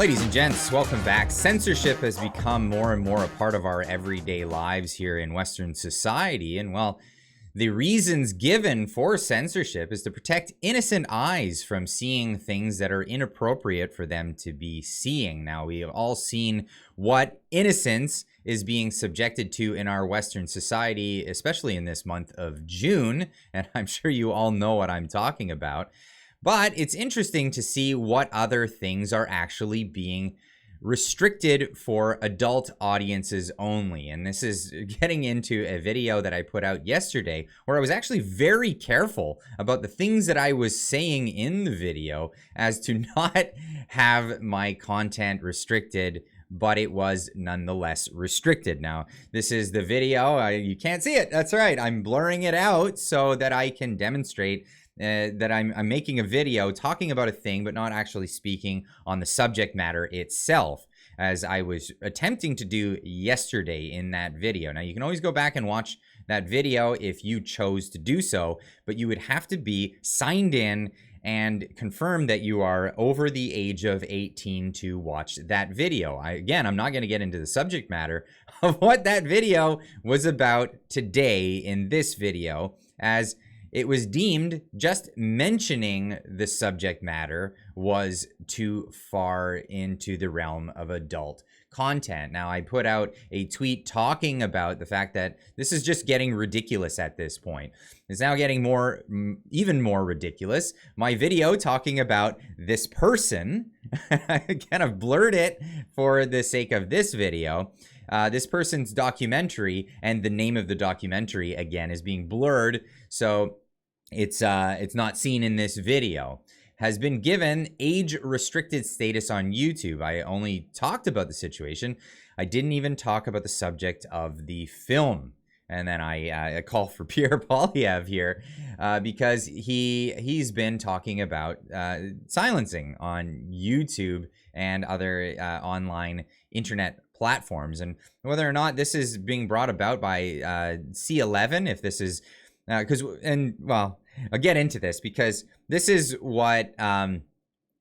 Ladies and gents, welcome back. Censorship has become more and more a part of our everyday lives here in Western society. And well, the reasons given for censorship is to protect innocent eyes from seeing things that are inappropriate for them to be seeing. Now, we have all seen what innocence is being subjected to in our Western society, especially in this month of June. And I'm sure you all know what I'm talking about. But it's interesting to see what other things are actually being restricted for adult audiences only. And this is getting into a video that I put out yesterday where I was actually very careful about the things that I was saying in the video as to not have my content restricted, but it was nonetheless restricted. Now, this is the video. You can't see it. That's right. I'm blurring it out so that I can demonstrate that I'm making a video talking about a thing, but not actually speaking on the subject matter itself, as I was attempting to do yesterday in that video. Now, you can always go back and watch that video if you chose to do so, but you would have to be signed in and confirm that you are over the age of 18 to watch that video. Again, I'm not going to get into the subject matter of what that video was about today in this video, as it was deemed just mentioning the subject matter was too far into the realm of adult content. Now, I put out a tweet talking about the fact that this is just getting ridiculous at this point. It's now getting even more ridiculous. My video talking about this person, I kind of blurred it for the sake of this video. This person's documentary, and the name of the documentary, again, is being blurred, so it's not seen in this video, has been given age-restricted status on YouTube. I only talked about the situation. I didn't even talk about the subject of the film. And then I call for Pierre Poilievre here because he's been talking about silencing on YouTube and other online internet platforms. And whether or not this is being brought about by C11, if this is well, I'll get into this because this is what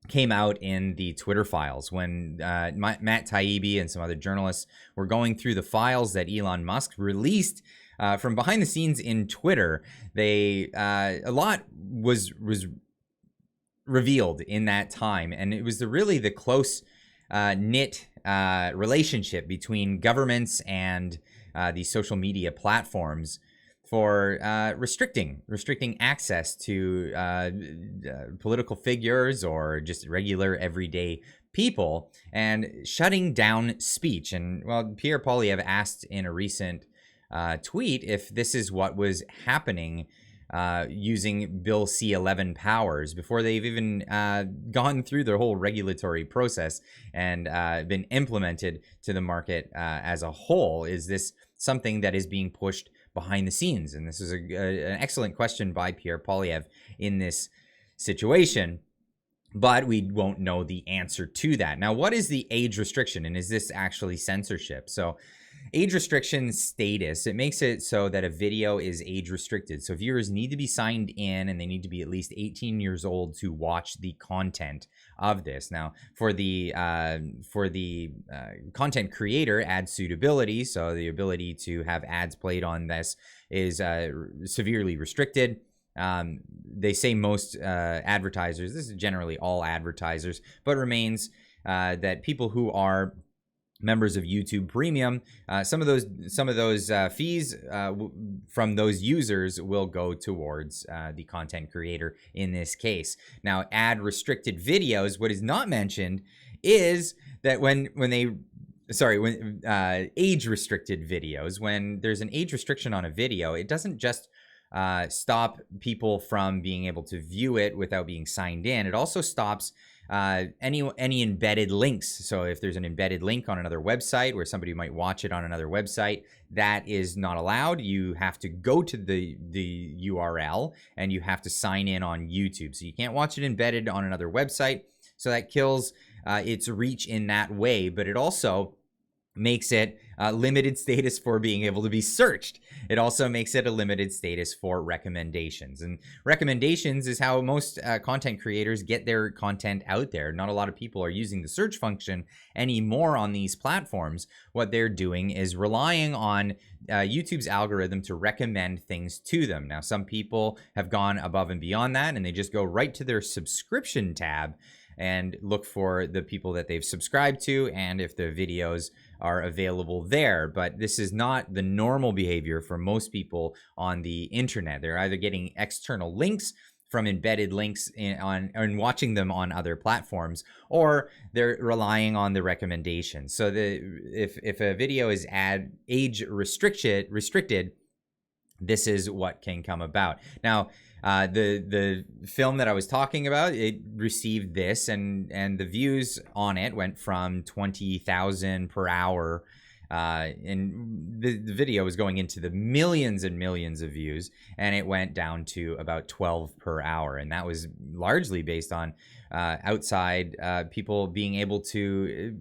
came out in the Twitter files when Matt Taibbi and some other journalists were going through the files that Elon Musk released from behind the scenes in Twitter. A lot was revealed in that time, and it was really the close knit relationship between governments and the social media platforms for restricting access to political figures or just regular everyday people, and shutting down speech. And well, Pierre Poilievre asked in a recent tweet if this is what was happening using Bill C11 powers before they've even gone through their whole regulatory process and been implemented to the market as a whole. Is this something that is being pushed behind the scenes? And this is an excellent question by Pierre Poilievre in this situation, but we won't know the answer to that. Now, what is the age restriction, and is this actually censorship? So age restriction status, it makes it so that a video is age restricted. So viewers need to be signed in, and they need to be at least 18 years old to watch the content of this. Now, for the content creator, ad suitability, so the ability to have ads played on this, is severely restricted. They say most advertisers, this is generally all advertisers, but remains that people who are members of YouTube Premium, some of those fees from those users will go towards the content creator in this case. Now, ad restricted videos, what is not mentioned is that when age restricted videos, when there's an age restriction on a video, it doesn't just stop people from being able to view it without being signed in. It also stops any embedded links. So if there's an embedded link on another website where somebody might watch it on another website, that is not allowed. You have to go to the URL and you have to sign in on YouTube. So you can't watch it embedded on another website. So that kills its reach in that way, but it also makes it limited status for being able to be searched. It also makes it a limited status for recommendations. And recommendations is how most content creators get their content out there. Not a lot of people are using the search function anymore on these platforms. What they're doing is relying on YouTube's algorithm to recommend things to them. Now, some people have gone above and beyond that, and they just go right to their subscription tab and look for the people that they've subscribed to and if the videos are available there. But this is not the normal behavior for most people on the internet. They're either getting external links from embedded links and watching them on other platforms, or they're relying on the recommendations. So if a video is age restricted, this is what can come about. Now, the film that I was talking about, it received this, and the views on it went from 20,000 per hour, and the video was going into the millions and millions of views, and it went down to about 12 per hour, and that was largely based on outside people being able to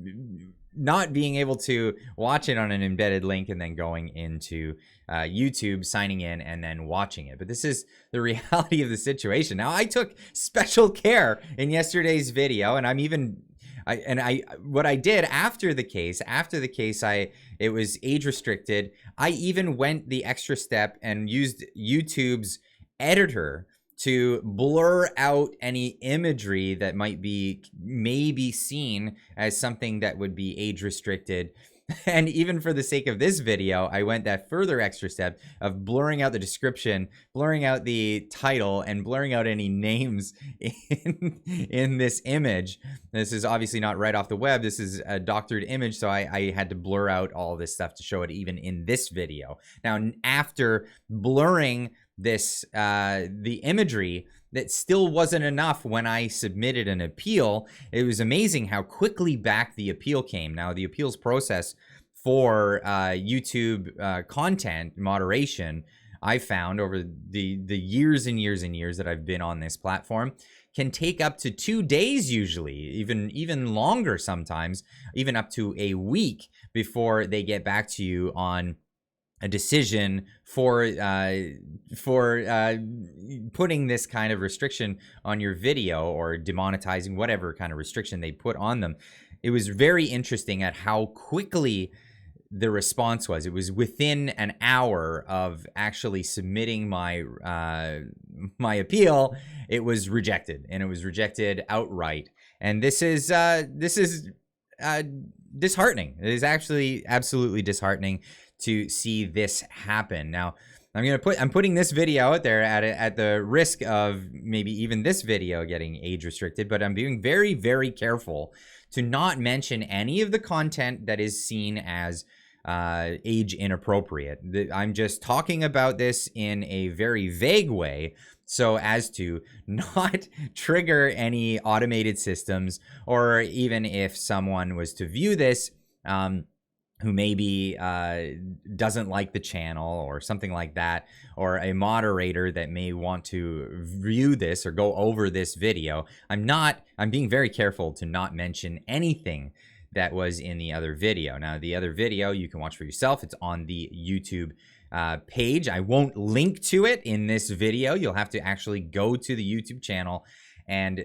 not being able to watch it on an embedded link and then going into YouTube, signing in, and then watching it. But this is the reality of the situation. Now, I took special care in yesterday's video, and what I did after the case, it was age restricted. I even went the extra step and used YouTube's editor to blur out any imagery that might be maybe seen as something that would be age restricted. And even for the sake of this video, I went that further extra step of blurring out the description, blurring out the title, and blurring out any names in this image. This is obviously not right off the web. This is a doctored image, so I had to blur out all this stuff to show it even in this video. Now, after blurring this, the imagery, that still wasn't enough when I submitted an appeal. It was amazing how quickly back the appeal came. Now, the appeals process for YouTube content moderation, I found over the years and years and years that I've been on this platform, can take up to 2 days usually, even longer sometimes, even up to a week before they get back to you on a decision for putting this kind of restriction on your video or demonetizing whatever kind of restriction they put on them. It was very interesting at how quickly the response was. It was within an hour of actually submitting my my appeal, it was rejected, and it was rejected outright. And this is disheartening. It is actually absolutely disheartening to see this happen. Now, I'm putting this video out there at the risk of maybe even this video getting age restricted, but I'm being very, very careful to not mention any of the content that is seen as age inappropriate. I'm just talking about this in a very vague way so as to not trigger any automated systems, or even if someone was to view this, who maybe doesn't like the channel or something like that, or a moderator that may want to view this or go over this video. I'm being very careful to not mention anything that was in the other video. Now, the other video you can watch for yourself. It's on the YouTube page. I won't link to it in this video. You'll have to actually go to the YouTube channel and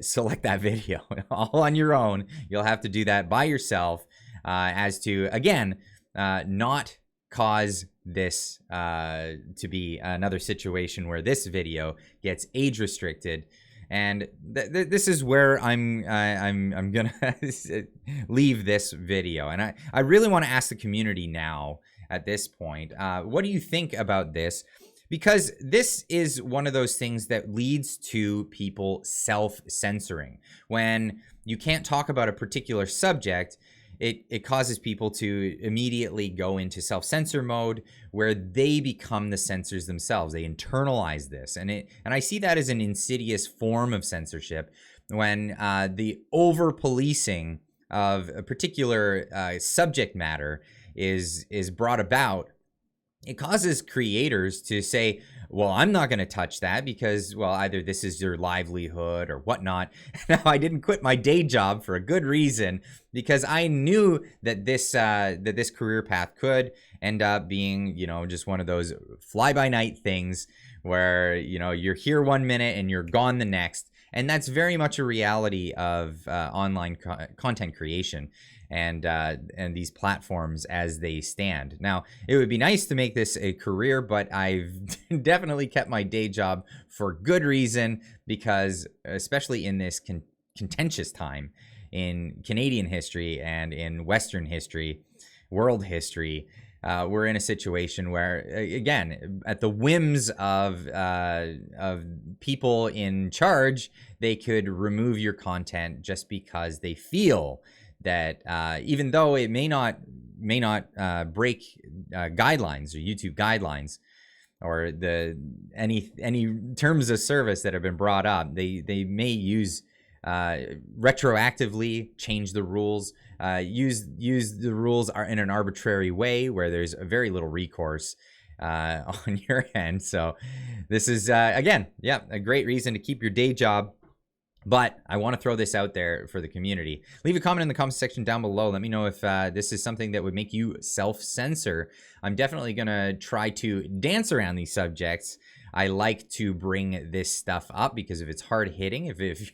select that video all on your own. You'll have to do that by yourself. As to, again, not cause this to be another situation where this video gets age restricted. And this is where I'm gonna leave this video. And I really want to ask the community now at this point, what do you think about this? Because this is one of those things that leads to people self-censoring. When you can't talk about a particular subject, it causes people to immediately go into self-censor mode, where they become the censors themselves. They internalize this, and I see that as an insidious form of censorship, when the over-policing of a particular subject matter is brought about. It causes creators to say, well, I'm not going to touch that because, well, either this is your livelihood or whatnot. Now, I didn't quit my day job for a good reason, because I knew that this career path could end up being, just one of those fly by night things where, you're here 1 minute and you're gone the next. And that's very much a reality of online content creation and these platforms as they stand. Now, it would be nice to make this a career, but I've definitely kept my day job for good reason, because especially in this contentious time in Canadian history and in Western history, world history, we're in a situation where, again, at the whims of people in charge, they could remove your content just because they feel that, even though it may not break guidelines or YouTube guidelines or any terms of service that have been brought up, they may use retroactively change the rules, use the rules in an arbitrary way where there's very little recourse on your end. So this is again, a great reason to keep your day job. But I want to throw this out there for the community. Leave a comment in the comment section down below. Let me know if this is something that would make you self-censor. I'm definitely going to try to dance around these subjects. I like to bring this stuff up because if it's hard hitting, if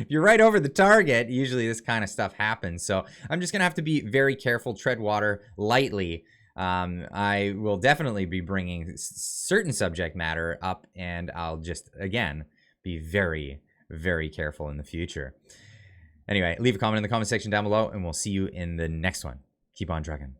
you're right over the target, usually this kind of stuff happens. So I'm just going to have to be very careful, tread water lightly. I will definitely be bringing certain subject matter up, and I'll just, again, be very, very careful in the future. Anyway, leave a comment in the comment section down below, and we'll see you in the next one. Keep on trucking.